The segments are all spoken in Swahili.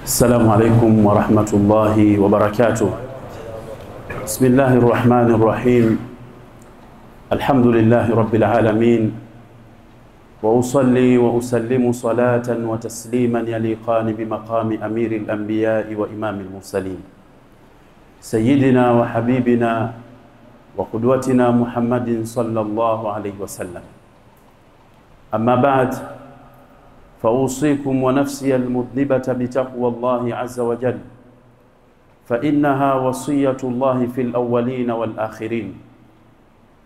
السلام عليكم ورحمة الله وبركاته. بسم الله الرحمن الرحيم. الحمد لله رب العالمين، وأصلي وأسلم صلاة وتسليما يليقان بمقام أمير الأنبياء وإمام المرسلين سيدنا وحبيبنا وقدوتنا محمد صلى الله عليه وسلم. أما بعد، فأوصيكم ونفسي المذنبة بتقوى الله عز وجل، فإنها وصية الله في الأولين والآخرين.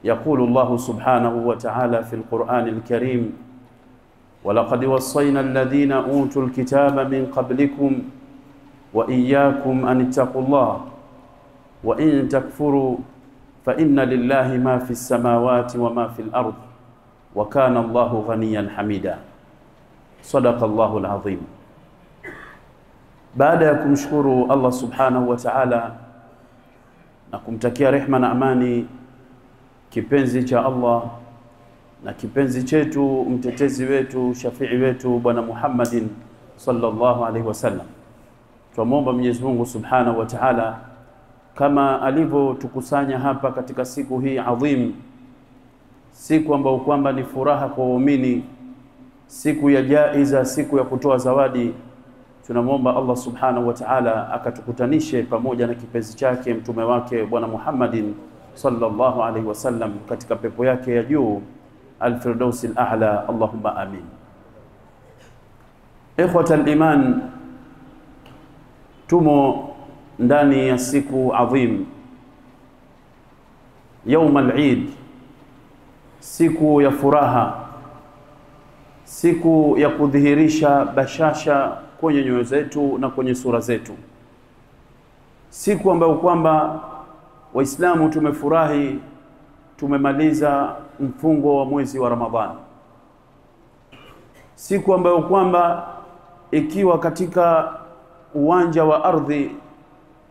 يقول الله سبحانه وتعالى في القرآن الكريم: ولقد وصينا الذين أوتوا الكتاب من قبلكم وإياكم أن اتقوا الله وإن تكفروا فإن لله ما في السماوات وما في الأرض وكان الله غنيا حميدا. صدق الله العظيم. Baada ya kumshukuru Allah subhanahu wa ta'ala na kumtakia rehma na amani kipenzi cha Allah na kipenzi chetu, mtetezi wetu, shafii wetu, Bwana Muhammadin sallallahu alaihi wasallam, tuomba Mwenyezi Mungu subhanahu wa ta'ala kama alivyotukusanya hapa katika siku hii adhim, siku ambayo kwamba ni furaha kwa waumini, siku ya jaiza, siku ya kutoa zawadi. Tunamwomba Allah subhanahu wa ta'ala akatukutanishe pamoja na kipenzi chake mtume wake Bwana Muhammadin sallallahu alaihi wasallam katika pepo yake ya juu al-Firdaus al-A'la. Allahumma amin. Ikhwata al-iman, tumo ndani ya siku adhim, يوم al-Eid, siku ya furaha, siku ya kudhihirisha bashasha kwenye nyoyo zetu na kwenye sura zetu, siku ambayo kwamba Waislamu tumefurahi, tumemaliza mfungo wa mwezi wa Ramadhani, siku ambayo kwamba ikiwa katika uwanja wa ardhi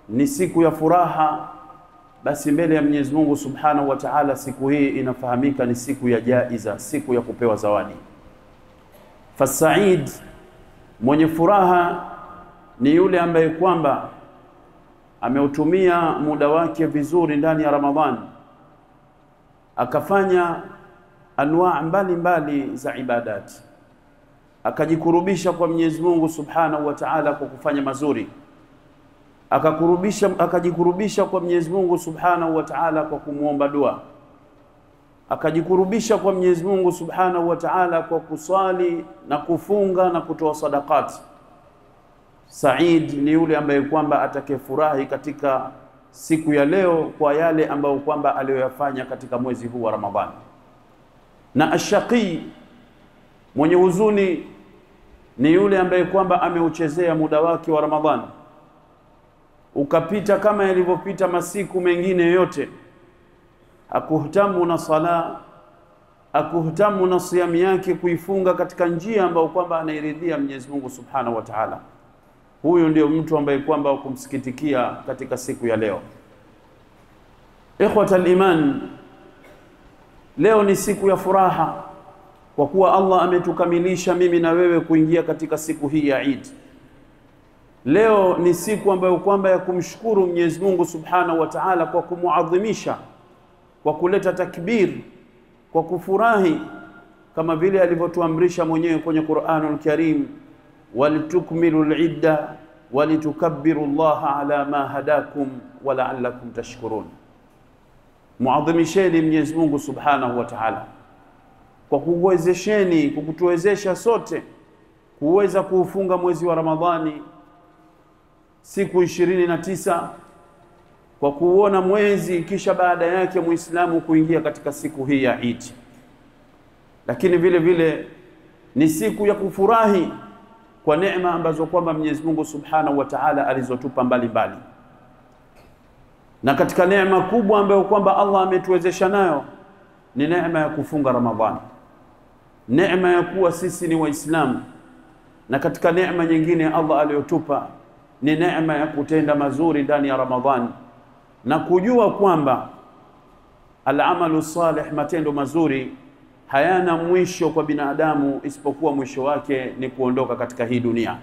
ni siku ya furaha, basi mbele ya Mwenyezi Mungu subhanahu wa ta'ala siku hii inafahamika ni siku ya jaiza, siku ya kupewa zawadi. Fasaid, mwenye furaha ni yule ambaye kwamba ameutumia muda wake vizuri ndani ya Ramadhani, akafanya anwaa mbalimbali za ibadati, akajikurubisha kwa Mwenyezi Mungu subhanahu wa ta'ala kwa kufanya mazuri, akajikurubisha kwa Mwenyezi Mungu subhanahu wa ta'ala kwa kumuomba dua, akajikurubisha kwa Mwenyezi Mungu subhanahu wa ta'ala kwa kuswali na kufunga na kutoa sadaqati. Said ni yule ambaye kwamba atakayefurahi katika siku ya leo kwa yale ambayo kwamba aliyoyafanya katika mwezi huu wa Ramadhani. Na ashaqi, mwenye huzuni, ni yule ambaye kwamba ameuchezea muda wake wa Ramadhani ukapita kama yalivyopita masiku mengine yote, akuhtamu na sala, akuhtamu na siyamu yake kuifunga katika njia ambayo kwamba anairidhia Mwenyezi Mungu subhanahu wa ta'ala. Huyu ndio mtu ambaye kwamba kumsikitikia katika siku ya leo. Ikhwata al-iman, leo ni siku ya furaha kwa kuwa Allah ametukamilisha mimi na wewe kuingia katika siku hii ya Eid. Leo ni siku ambayo kwamba ya kumshukuru Mwenyezi Mungu subhanahu wa ta'ala kwa kumuadhimisha, kwa kuleta takbir, kwa kufurahi kama vile alivyotuamrisha mwenyewe kwenye Qur'anul Karim: walitukmilu al-idda walitukabbiru Allah ala ma hadakum wa la'allakum tashkurun. Muadhimisheni Mwenyezi Mungu subhanahu wa ta'ala kwa kuwezesheni, kukutuwezesha sote kuweza kuufunga mwezi wa Ramadhani siku 29, kwa kuona mwezi kisha baada yake Muislamu kuingia katika siku hii ya Eid. Lakini vile vile ni siku ya kufurahi kwa neema ambazo kwamba Mwenyezi Mungu subhanahu wa ta'ala alizotupa mbalimbali. Na katika neema kubwa ambayo kwamba Allah ametuwezesha nayo ni neema ya kufunga Ramadhani, neema ya kuwa sisi ni Waislamu. Na katika neema nyingine Allah aliyotupa ni neema ya kutenda mazuri ndani ya Ramadhani na kujua kwamba al-amalu salih, matendo mazuri, hayana mwisho kwa binadamu isipokuwa mwisho wake ni kuondoka katika hii dunia.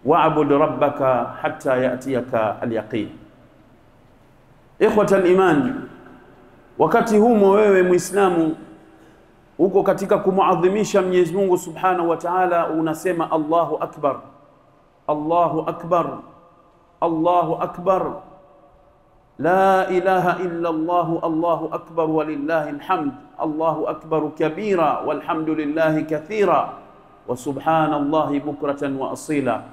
wa'bud rabbaka hatta ya'tiyaka al-yaqin. Ikhwata al-iman, wakati humo wewe Muislamu uko katika kumuadhimisha Mwenyezi Mungu Subhanahu wa Ta'ala, unasema Allahu akbar, Allahu akbar, Allahu akbar, la ilaha illa Allah, Allahu akbar walillahi alhamd, Allahu akbar kabira walhamdulillahi kathira wa subhanallahi bukratan wa asila.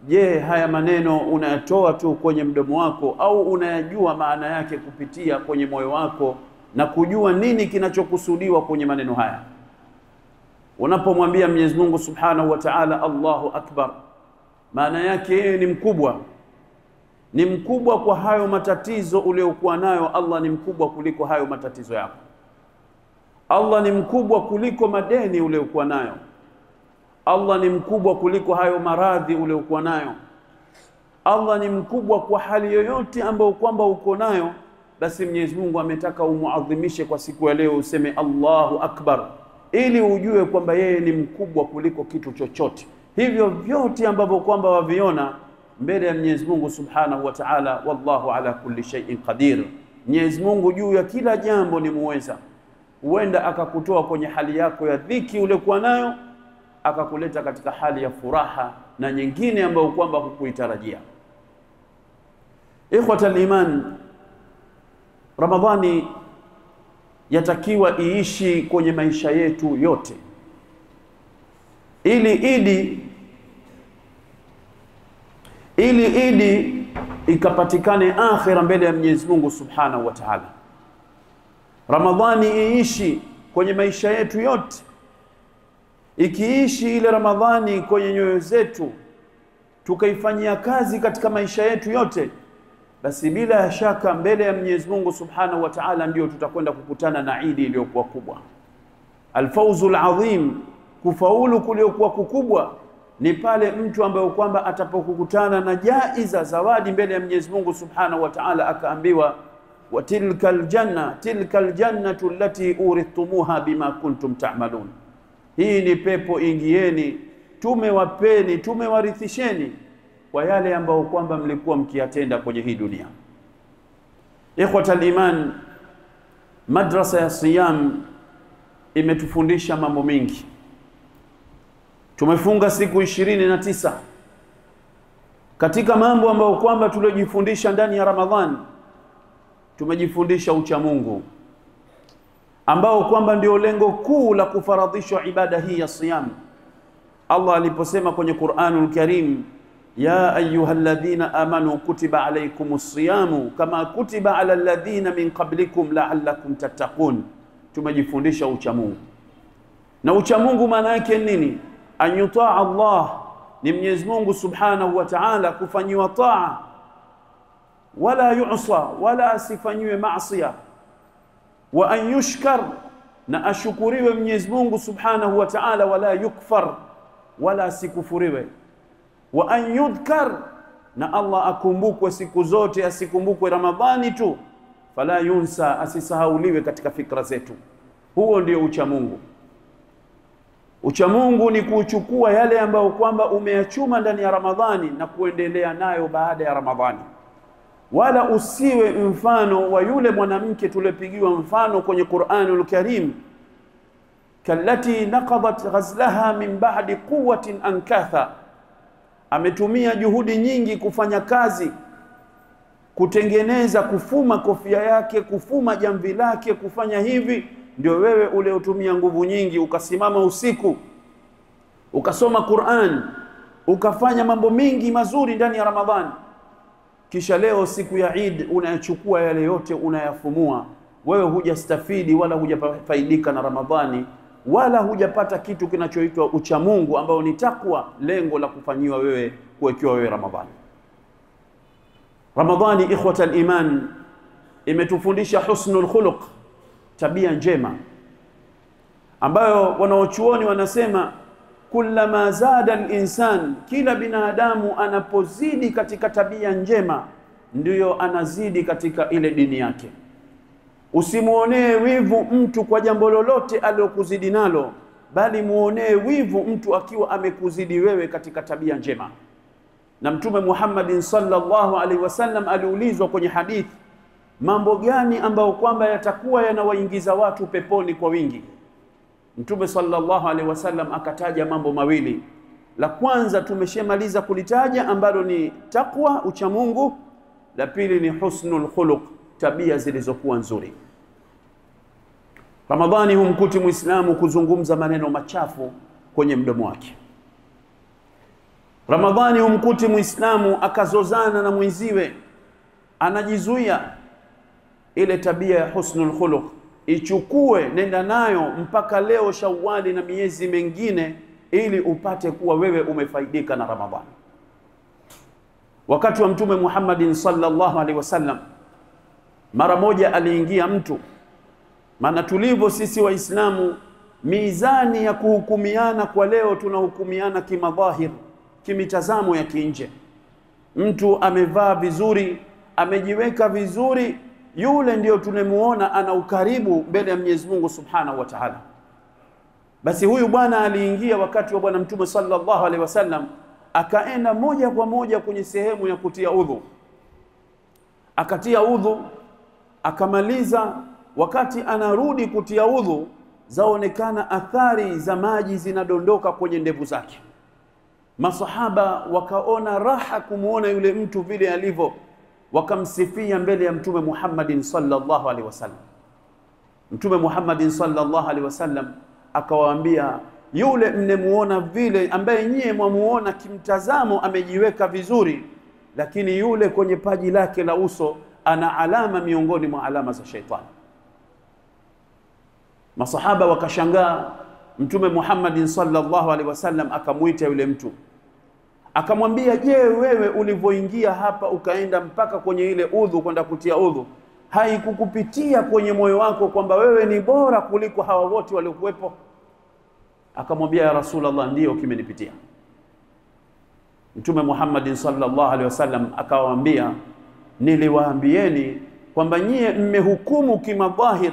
Je, haya maneno unayatoa tu kwenye mdomo wako au unayajua maana yake kupitia kwenye moyo wako na kujua nini kinachokusudiwa kwenye maneno haya? Unapomwambia Mwenyezi Mungu Subhanahu wa Ta'ala Allahu akbar, maana yake yeye ni mkubwa. Ni mkubwa kwa hayo matatizo uliokuwa nayo. Allah ni mkubwa kuliko hayo matatizo yako. Allah ni mkubwa kuliko madeni uliokuwa nayo. Allah ni mkubwa kuliko hayo maradhi uliokuwa nayo. Allah ni mkubwa kwa hali yoyote ambayo kwamba uko nayo. Basi Mwenyezi Mungu ametaka umuadhimishe kwa siku ya leo, useme Allahu akbar, ili ujue kwamba yeye ni mkubwa kuliko kitu chochote. Hivyo vyote ambavyo kwamba waviona mbele ya Mwenyezi Mungu Subhanahu wa Ta'ala, wallahu ala kulli shay'in qadir. Mwenyezi Mungu juu ya kila jambo ni muweza. Huenda akakutoa kwenye hali yako ya dhiki uliokuwa nayo akakuleta katika hali ya furaha na nyingine ambayo kwamba hukuitarajia. Ikhwata al-iman, Ramadhani yatakiwa iishi kwenye maisha yetu yote, ili idi ikapatikane akhira mbele ya Mwenyezi Mungu Subhanahu wa Ta'ala. Ramadhani iishi kwenye maisha yetu yote. Ikiishi ile Ramadhani kwenye nyoyo zetu, tukaifanyia kazi katika maisha yetu yote, basi bila shaka mbele ya Mwenyezi Mungu Subhanahu wa Ta'ala ndio tutakwenda kukutana na idi iliyokuwa kubwa. Alfawzul azim, kufaulu kuliokuwa kukubwa ni pale mtu ambaye kwamba atapokukutana na jaiza, zawadi mbele ya Mwenyezi Mungu Subhanahu wa Ta'ala, akaambiwa wa tilkal jannatu allati urithumuha bima kuntum ta'malun. Hii ni pepo, ingieni, tumewapeni, tumewarithisheni kwa yale ambao kwamba mlikuwa mkiyatenda kwenye hii dunia. Ikhwata al-iman, madrasa ya siyam imetufundisha mambo mengi. Tumefunga siku 29. Katika mambo ambayo kwamba tuliojifundisha ndani ya Ramadhani, tumejifundisha ucha Mungu, ambao kwamba ndio lengo kuu la kufaradhishwa ibada hii ya siyam. Allah aliposema kwenye Qur'anul Karim, ya ayyuhalladhina amanu kutiba alaykumus siyamu kama kutiba ala alladhina min qablikum la'allakum tattaqun. Tumejifundisha ucha Mungu. Na ucha Mungu maana yake nini? An yutaa Allah, ni Mwenyezi Mungu Subhanahu wa Ta'ala kufanyiwa taa, wala yu'sa, wala asifanyiwe maasiya. Wa an yushkar, na ashukuriwe Mwenyezi Mungu Subhanahu wa Ta'ala, wala yukfar, wala asikufuriwe. Wa an yudhkar, na Allah akumbukwe siku zote, asikumbukwe Ramadhani tu. Fala yunsa, asisahauliwe katika fikra zetu. Huo ndio ucha Mungu. Ucha Mungu ni kuchukua yale ambayo kwamba umeyachuma ndani ya Ramadhani na kuendelea nayo baada ya Ramadhani. Wala usiwe mfano wa yule mwanamke tulipigiwa mfano kwenye Qur'anul Karim, kallati naqadat ghazlaha min ba'di quwwatin ankatha. Ametumia juhudi nyingi kufanya kazi, kutengeneza, kufuma kofia yake, kufuma jamvi lake, kufanya hivi. Ndio wewe ule utumia nguvu nyingi, ukasimama usiku, ukasoma Qur'an, ukafanya mambo mengi mazuri ndani ya Ramadhani. Kisha leo siku ya Eid unayachukua yale yote unayafumua. Wewe hujastafidi wala hujafaidika na Ramadhani, wala hujapata kitu kinachoitwa ucha Mungu ambao ni takwa, lengo la kufanyiwa wewe, kuwekewa wewe Ramadhani. Ramadhani, ikhwata al-iman, imetufundisha husnul khuluq, tabia njema, ambayo wanaochuoni wanasema kullama zada al-insan, kila binadamu anapozidi katika tabia njema ndiyo anazidi katika ile dini yake. Usimuonee wivu mtu kwa jambo lolote aliyokuzidi nalo, bali muonee wivu mtu akiwa amekuzidi wewe katika tabia njema. Na Mtume Muhammad sallallahu alaihi wasallam aliulizwa kwenye hadithi, mambo gani ambayo kwamba yatakuwa yanawaingiza watu peponi kwa wingi? Mtume sallallahu alaihi wasallam akataja mambo mawili. La kwanza tumeshamaliza kulitaja, ambalo ni takwa, uchamungu. La pili ni husnul khuluq, tabia zilizokuwa nzuri. Ramadhani humkuti Muislamu kuzungumza maneno machafu kwenye mdomo wake. Ramadhani humkuti Muislamu akazozana na mwenziwe, anajizuia. Ile tabia ya husnul khuluq ichukue, nenda nayo mpaka leo Shawwali na miezi mengine, ili upate kuwa wewe umefaidika na Ramadhani. Wakati wa Mtume Muhammad sallallahu alaihi wasallam, mara moja aliingia mtu, maana tulivyo sisi Waislamu, mizani ya kuhukumiana kwa leo tunahukumiana kimadhahir, kimitazamo ya kinje. Mtu amevaa vizuri, amejiweka vizuri, yule ndio tunemuona ana ukaribu mbele ya Mwenyezi Mungu Subhanahu wa Ta'ala. Basi huyu bwana aliingia wakati wa bwana Mtume sallallahu alaihi wasallam, akaenda moja kwa moja kwenye sehemu ya kutia udhu. Akatia udhu, akamaliza. Wakati anarudi kutia udhu, zaonekana athari za maji zinadondoka kwenye ndevu zake. Masahaba wakaona raha kumuona yule mtu vile alivyo, wakamsifia mbele ya Mtume Muhammad sallallahu alaihi wasallam. Mtume Muhammad sallallahu alaihi wasallam akawaambia, yule mnemuona vile ambaye nyie mwamuona kimtazamo amejiweka vizuri, lakini yule kwenye paji lake la uso ana alama miongoni mwa alama za shaitani. Masahaba wakashangaa. Mtume Muhammad sallallahu alaihi wasallam akamuita yule mtu, akamwambia, je, wewe ulivyoingia hapa ukaenda mpaka kwenye ile udhu kwenda kutia udhu, haikukupitia kwenye moyo wako kwamba wewe ni bora kuliko hawa wote waliokuwepo? Akamwambia, ya Rasulullah, ndio kimenipitia. Mtume Muhammad sallallahu alaihi wasallam akawaambia, niliwaambieni kwamba nyie mmehukumu kimadhahir,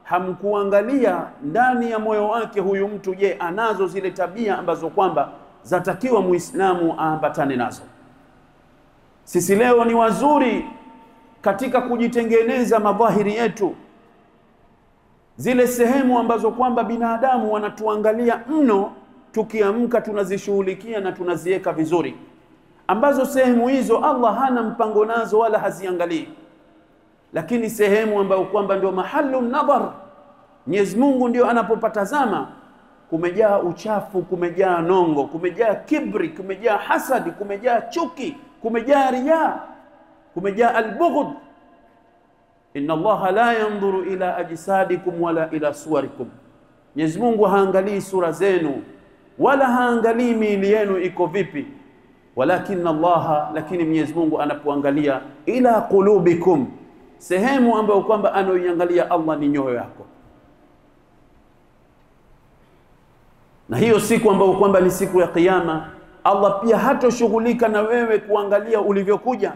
hamkuangalia ndani ya moyo wake huyu mtu, je, anazo zile tabia ambazo kwamba zatakiwa Muislamu aambatane nazo. Sisi leo ni wazuri katika kujitengeneza madhahiri yetu, zile sehemu ambazo kwamba binadamu wanatuangalia mno, tukiamka tunazishughulikia na tunaziweka vizuri, ambazo sehemu hizo Allah hana mpango nazo wala haziangalii. Lakini sehemu ambayo kwamba ndio mahallu nadhar, Mwenyezi Mungu ndio anapopatazama, kumejaa uchafu, kumejaa nongo, kumejaa kibri, kumejaa hasadi, kumejaa chuki, kumejaa riya, kumejaa albughd. Inna Allaha la yanzuru ila ajsadikum wala ila suwarikum, Mwenyezi Mungu haangalii sura zenu wala haangalii miili yenu iko vipi, lakini Mwenyezi Mungu anapoangalia ila qulubikum, sehemu ambayo kwamba anoiangalia Allah ni nyoyo yako. Na hiyo siku ambayo kwamba ni siku ya Kiyama, Allah pia hatoshughulika na wewe kuangalia ulivyokuja.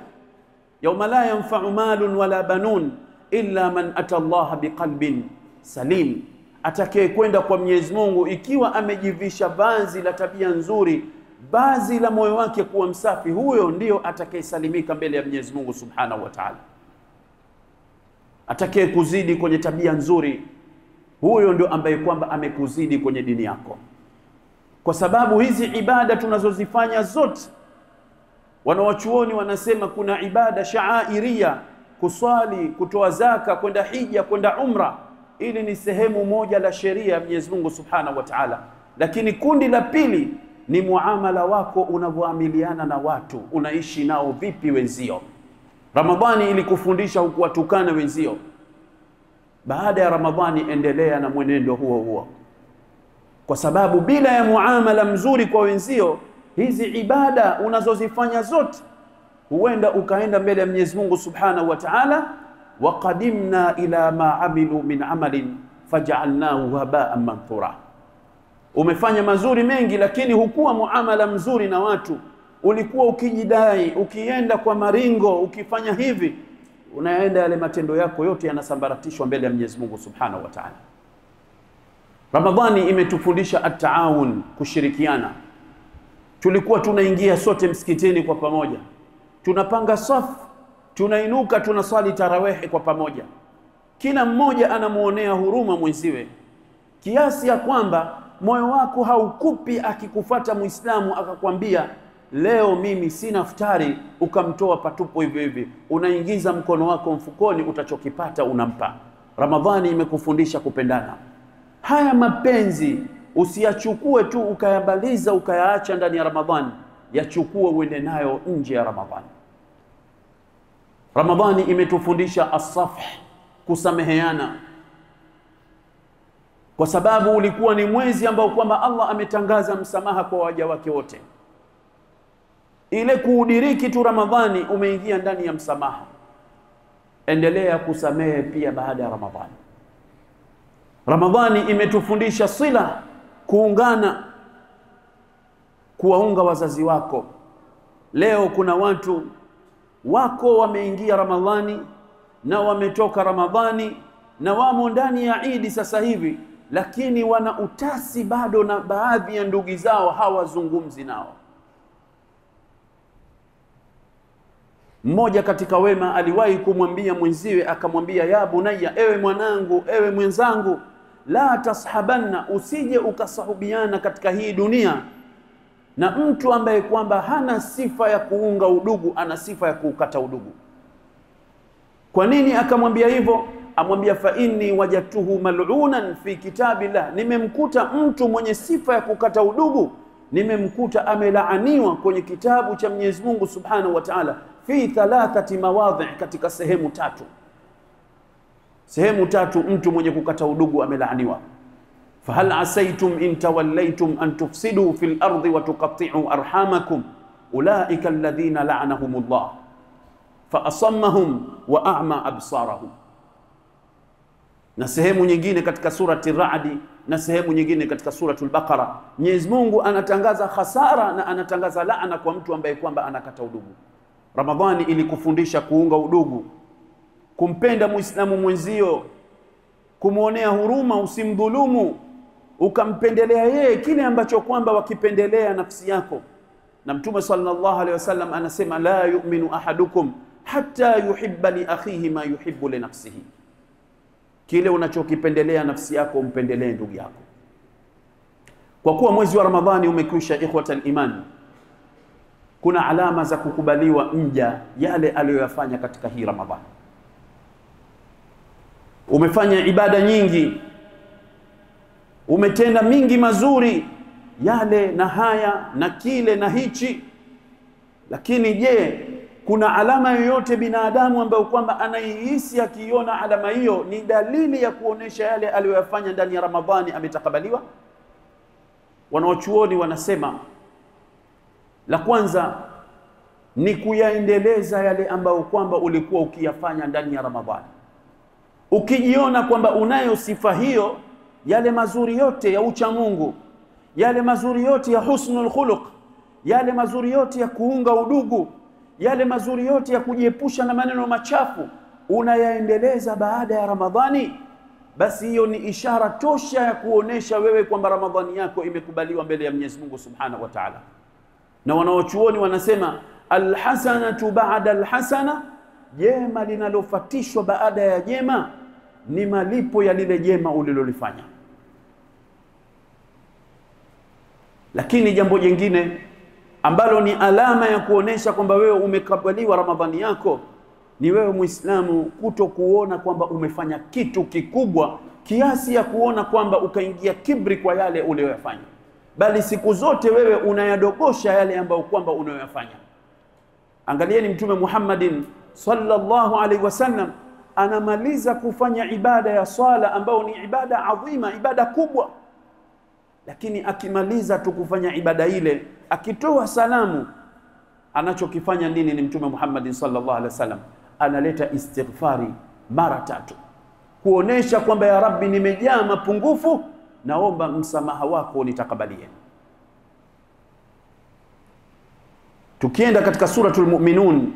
Yauma la yanfa'u malun wala banun illa man ata Allah biqalbin salim. Atakaye kwenda kwa Mwenyezi Mungu ikiwa amejivisha vazi la tabia nzuri, vazi la moyo wake kuwa msafi, huyo ndio atakayesalimika mbele ya Mwenyezi Mungu Subhanahu wa Ta'ala. Atakaye kuzidi kwenye tabia nzuri, huyo ndio ambaye kwamba amekuzidi kwenye dini yako. Kwa sababu hizi ibada tunazozifanya zote, wanawachuoni wanasema kuna ibada sha'airia, kuswali, kutoa zaka, kwenda hija, kwenda umra, ili ni sehemu moja la sheria ya Mwenyezi Mungu Subhanahu wa Ta'ala. Lakini kundi la pili ni muamala wako, unavyoamiliana na watu, unaishi nao vipi wenzio. Ramadhani ili kufundisha hukuwatukana wenzio. Baada ya Ramadhani endelea na mwenendo huo huo, kwa sababu bila ya muamala mzuri kwa wenzio, hizi ibada unazozifanya zote huenda ukaenda mbele ya Mwenyezi Mungu Subhanahu wa Ta'ala, wa qadimna ila ma amilu min amalin faj'alnahu haba'an manthura. Umefanya mazuri mengi, lakini hukuwa muamala mzuri na watu, ulikuwa ukijidai, ukienda kwa maringo, ukifanya hivi, unaenda yale matendo yako yote yanasambaratishwa mbele ya Mwenyezi Mungu Subhanahu wa Ta'ala. Ramadhani imetufundisha at-taawun, kushirikiana. tulikuwa tunaingia sote msikitini kwa pamoja, tunapanga safu, tunainuka, tunaswali tarawehe kwa pamoja, kila mmoja anamuonea huruma mwenziwe, kiasi ya kwamba moyo wako haukupi akikufuata Muislamu akakwambia leo mimi sina futari, ukamtoa patupo hivyo hivi, unaingiza mkono wako mfukoni, utachokipata unampa. Ramadhani imekufundisha kupendana. Haya mapenzi usiyachukue tu ukayabaliza ukayaacha ndani ya Ramadhani, yachukue uende nayo nje ya Ramadhani. Ramadhani imetufundisha as-safh, kusameheana, kwa sababu ulikuwa ni mwezi ambao kwamba Allah ametangaza msamaha kwa waja wake wote. Ile kuudiriki tu Ramadhani umeingia ndani ya msamaha. Endelea kusamehe pia baada ya Ramadhani. Ramadhani imetufundisha sila, kuungana, kuwaunga wazazi wako. Leo kuna watu wako wameingia Ramadhani na wametoka Ramadhani na wamo ndani ya Idi sasa hivi, lakini wana utasi bado na baadhi ya ndugu zao, hawazungumzi nao. Mmoja katika wema aliwahi kumwambia mwenziwe, akamwambia ya bunayya, ewe mwanangu, ewe mwenzangu, la tashabanna, usije ukasahubiana katika hii dunia na mtu ambaye kwamba hana sifa ya kuunga udugu, ana sifa ya kuukata udugu. Kwa nini akamwambia hivyo? Amwambia fa inni wajadtuhu mal'unan fi kitabillah, nimemkuta mtu mwenye sifa ya kukata udugu, nimemkuta amelaaniwa kwenye kitabu cha Mwenyezi Mungu Subhanahu wa Ta'ala, fi 3 mawadhi, katika sehemu 3. Sehemu 3 mtu mwenye kukata udugu amelaaniwa. Fahal asaytum in tawallaytum an tufsidu fil ardi wa tuqatti'u arhamakum ulaika alladhina la'anahumullah fa asammahum wa a'ma absarahum. Na sehemu nyingine katika surati Ra'd na sehemu nyingine katika suratul Baqara, Mwenyezi Mungu anatangaza hasara na anatangaza laana kwa mtu ambaye kwamba anakata udugu. Ramadhani ilikufundisha kuunga udugu, kumpenda Muislamu mwenzio, kumuonea huruma, usimdhulumu, ukampendelea yeye kile ambacho kwamba wakipendelea nafsi yako. Na Mtume sallallahu alaihi wasallam anasema la yu'minu ahadukum hatta yuhibba li akhihi ma yuhibbu li nafsihi. Kile unachokipendelea nafsi yako umpendelee ndugu yako. Kwa kuwa mwezi wa Ramadhani umekwisha, ikhwatal iman, kuna alama za kukubaliwa mja yale aliyoyafanya katika hii Ramadhani. Umefanya ibada nyingi, umetenda mingi mazuri, yale na haya na kile na hichi, lakini je, kuna alama yoyote binadamu ambayo kwamba anaihisi akiona alama hiyo ni dalili ya kuonesha yale aliyoyafanya ndani ya Ramadhani ametakabaliwa? Wanaochuoni wanasema la kwanza ni kuyaendeleza yale ambayo kwamba ulikuwa ukiyafanya ndani ya Ramadhani. Ukijiona kwamba unayo sifa hiyo, yale mazuri yote ya ucha Mungu, yale mazuri yote ya husnul khuluq, yale mazuri yote ya kuunga udugu, yale mazuri yote ya kujiepusha na maneno machafu, unayaendeleza baada ya Ramadhani, basi hiyo ni ishara tosha ya kuonesha wewe kwamba Ramadhani yako imekubaliwa mbele ya Mwenyezi Mungu Subhanahu wa Ta'ala. Na wanaochuoni wanasema alhasanatu ba'da alhasana, jema linalofatishwa baada ya jema ni malipo ya lile jema ulilolifanya. Lakini jambo jingine ambalo ni alama ya kuonesha kwamba wewe umekubaliwa Ramadhani yako ni wewe Muislamu kutokuona kwamba umefanya kitu kikubwa kiasi ya kuona kwamba ukaingia kibri kwa yale uliyoyafanya, bali siku zote wewe unayadogosha yale ambayo kwamba unayoyafanya. Angalieni Mtume Muhammadin sallallahu alaihi wasallam anamaliza kufanya ibada ya swala ambayo ni ibada adhima, ibada kubwa, lakini akimaliza tu kufanya ibada ile, akitoa salamu, anachokifanya nini? Ni Mtume Muhammadin sallallahu alaihi wasallam analeta istighfari mara 3, kuonesha kwamba ya Rabbi, nimejaa mapungufu, naomba msamaha wako unitakabalie. Tukienda katika suratul Mu'minun,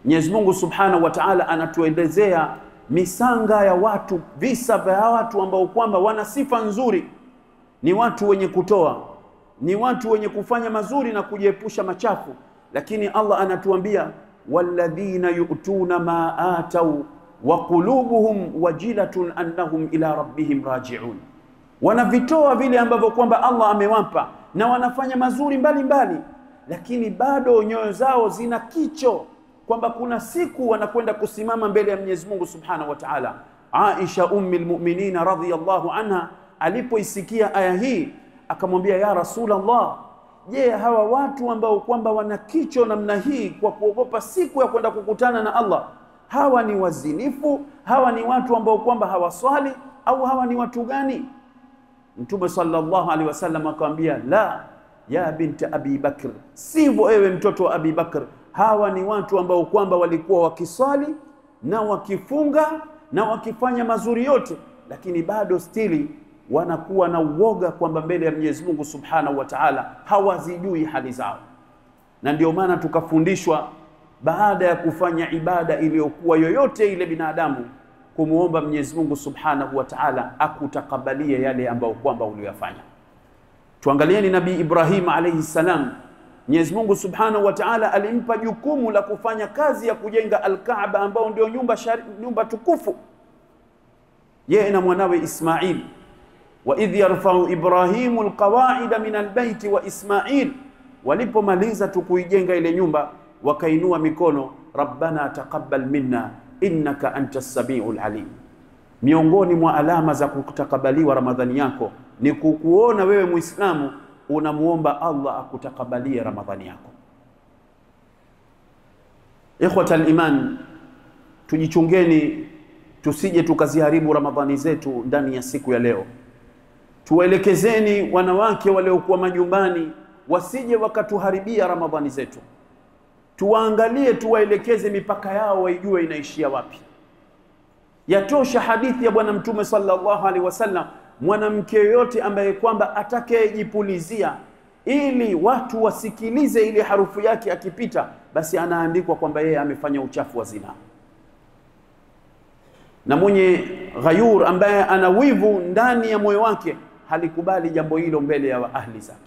Mwenyezi Mungu Subhanahu wa Ta'ala anatuelezea misanga ya watu, visa vya watu ambao kwamba wana sifa nzuri, ni watu wenye kutoa, ni watu wenye kufanya mazuri na kujiepusha machafu. Lakini Allah anatuambia walladhina yu'tuna ma atau wa qulubuhum wajilatun annahum ila rabbihim raji'un, wanavitoa vile ambavyo kwamba Allah amewapa na wanafanya mazuri mbalimbali, lakini bado nyoyo zao zina kicho kwamba kuna siku wanakwenda kusimama mbele ya Mwenyezi Mungu Subhanahu wa Ta'ala. Aisha ummul mu'minin radhiyallahu anha alipoisikia aya hii akamwambia, ya Rasulullah, je, hawa watu ambao kwamba wana kicho namna hii kwa kuogopa siku ya kwenda kukutana na Allah, hawa ni wazinifu? Hawa ni watu ambao kwamba hawaswali? Au hawa ni watu gani? Mtume sallallahu alaihi wasallam akamwambia, la ya binti Abi Bakr, sivyo ewe mtoto wa Abi Bakr, hawa ni watu ambao kwamba walikuwa wakiswali na wakifunga na wakifanya mazuri yote, lakini bado stili wanakuwa na uoga kwamba mbele ya Mwenyezi Mungu Subhanahu wa Ta'ala hawazijui hali zao. Na ndio maana tukafundishwa baada ya kufanya ibada iliyokuwa yoyote ile binadamu kumuomba Mwenyezi Mungu Subhanahu wa Ta'ala akutakabalie yale ambayo kwamba uliyofanya. Tuangalieni Nabii Ibrahim alayhi salam, Mwenyezi Mungu Subhanahu wa Ta'ala alimpa jukumu la kufanya kazi ya kujenga Al-Kaaba ambao ndio nyumba tukufu, yeye na mwanawe Ismail. Wa idh yarfa'u Ibrahimu alqawa'ida min albayti wa Ismail, walipomaliza tukuijenga ile nyumba wakainua mikono, rabbana taqabbal minna innaka antas samiul alim. Miongoni mwa alama za kutakabaliwa Ramadhani yako ni kukuona wewe Muislamu unamuomba Allah akutakabalie Ramadhani yako. Ikhwatal iman, tujichungeni tusije tukaziharibu Ramadhani zetu ndani ya siku ya leo. Tuwaelekezeni wanawake waliokuwa majumbani wasije wakatuharibia Ramadhani zetu. Tuwaangalie, tuwaelekeze mipaka yao waijue inaishia wapi. Yatosha hadithi ya Bwana Mtume sallallahu alaihi wasallam, mwanamke yote ambaye kwamba atakayejipulizia ili watu wasikilize ile harufu yake akipita, basi anaandikwa kwamba yeye amefanya uchafu wa zina. Na mwenye ghayur ambaye ana wivu ndani ya moyo wake halikubali jambo hilo mbele ya ahli zake.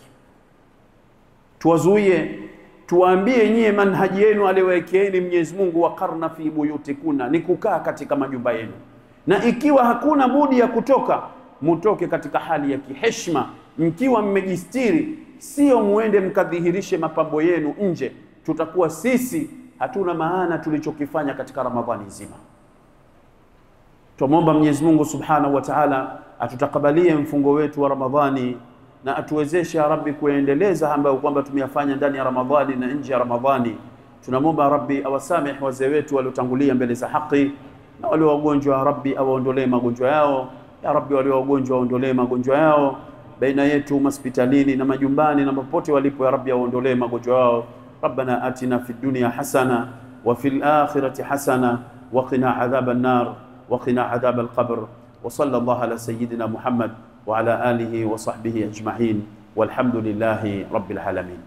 Tuwazuie, tuwaambie nyie manhaji yenu aliyowekeeni Mwenyezi Mungu, waqarna fi buyutikuna, ni kukaa katika majumba yenu, na ikiwa hakuna budi ya kutoka, mutoke katika hali ya kiheshima mkiwa mmejistiri, sio muende mkadhihirishe mapambo yenu nje. Tutakuwa sisi hatuna maana tulichokifanya katika Ramadhani nzima. Tumomba Mwenyezi Mungu Subhanahu wa Ta'ala atutakabalie mfungo wetu wa Ramadhani na atuwezeshe ya Rabbi kuendeleza ambayo kwamba tumeyafanya ndani ya Ramadhani na nje ya Ramadhani. Tunamwomba Rabbi awasameh wazee wetu waliotangulia mbele za haki, na wale wagonjwa Rabbi awaondolee magonjwa yao. Ya Rabbi, wale wagonjwa waondolee magonjwa yao baina yetu hospitalini na majumbani na popote walipo. Ya Rabbi awaondolee magonjwa yao. Rabbana atina fid dunya hasana wa fil akhirati hasana wa qina adhaban nar wa qina adhabal qabr. Wa sallallahu ala sayyidina Muhammad wa ala alihi wa sahbihi ajma'in walhamdulillahi rabbil alamin.